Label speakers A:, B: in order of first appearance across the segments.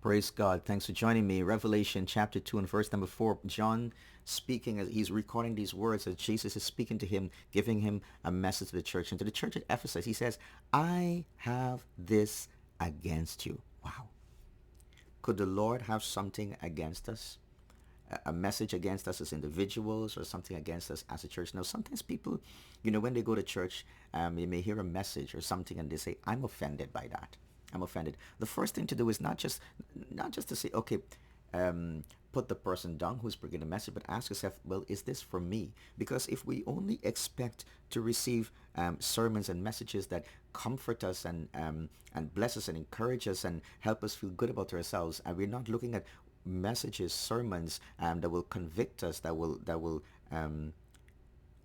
A: Praise God. Thanks for joining me. Revelation chapter 2 and verse number 4. John speaking, as he's recording these words as Jesus is speaking to him, giving him a message to the church. And to the church at Ephesus, he says, I have this against you. Wow. Could the Lord have something against us? A message against us as individuals or something against us as a church? Now, sometimes people, when they go to church, they may hear a message or something and they say, I'm offended by that. I'm offended. The first thing to do is not just to say, okay, put the person down who's bringing the message, but ask yourself, well, is this for me? Because if we only expect to receive sermons and messages that comfort us and bless us and encourage us and help us feel good about ourselves, and we're not looking at messages, sermons that will convict us, that will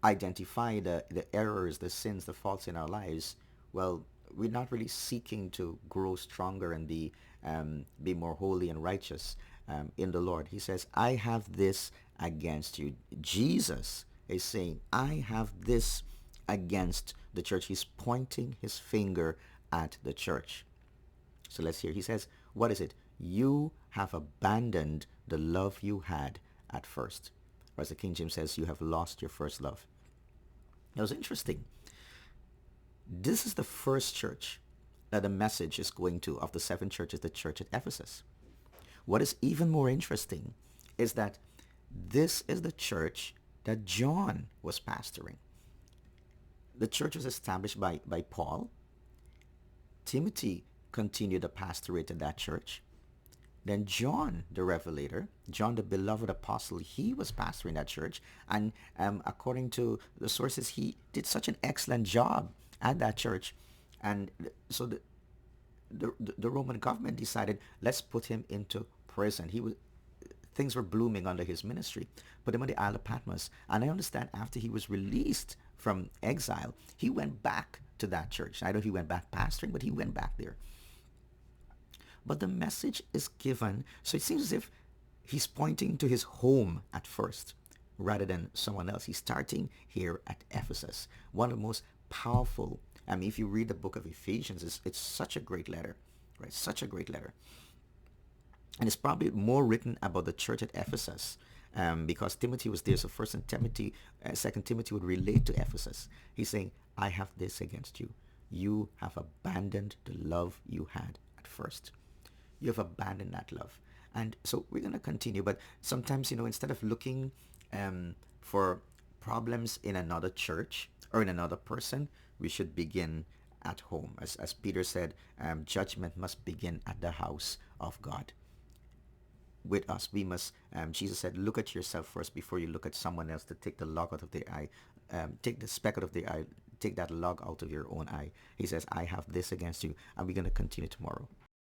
A: identify the errors, the sins, the faults in our lives, well, we're not really seeking to grow stronger and be more holy and righteous in the Lord. He says, I have this against you. Jesus is saying, I have this against the church. He's pointing his finger at the church. So let's hear. He says, what is it? You have abandoned the love you had at first. Or as the King James says, you have lost your first love. Now, it's interesting. This is the first church that the message is going to of the seven churches, the church at Ephesus. What is even more interesting is that this is the church that John was pastoring. The church was established by Paul. Timothy continued the pastorate in that church. Then John, the Revelator, John, the beloved apostle, he was pastoring that church. And according to the sources, he did such an excellent job at that church. And so the Roman government decided, let's put him into prison. Things were blooming under his ministry. Put him on the Isle of Patmos. And I understand after he was released from exile, he went back to that church. I know he went back pastoring, but he went back there. But the message is given, so it seems as if he's pointing to his home at first rather than someone else. He's starting here at Ephesus, one of the most powerful. I mean, if you read the book of Ephesians, it's such a great letter, right? Such a great letter. And it's probably more written about the church at Ephesus because Timothy was there. So First and Timothy, Second Timothy would relate to Ephesus. He's saying, I have this against you. You have abandoned the love you had at first. You have abandoned that love. And so we're going to continue. But sometimes, instead of looking for problems in another church or in another person, we should begin at home. As Peter said, judgment must begin at the house of God. With us, we must, Jesus said, look at yourself first before you look at someone else to take the log out of their eye. Take the speck out of their eye. Take that log out of your own eye. He says, I have this against you. And we're going to continue tomorrow.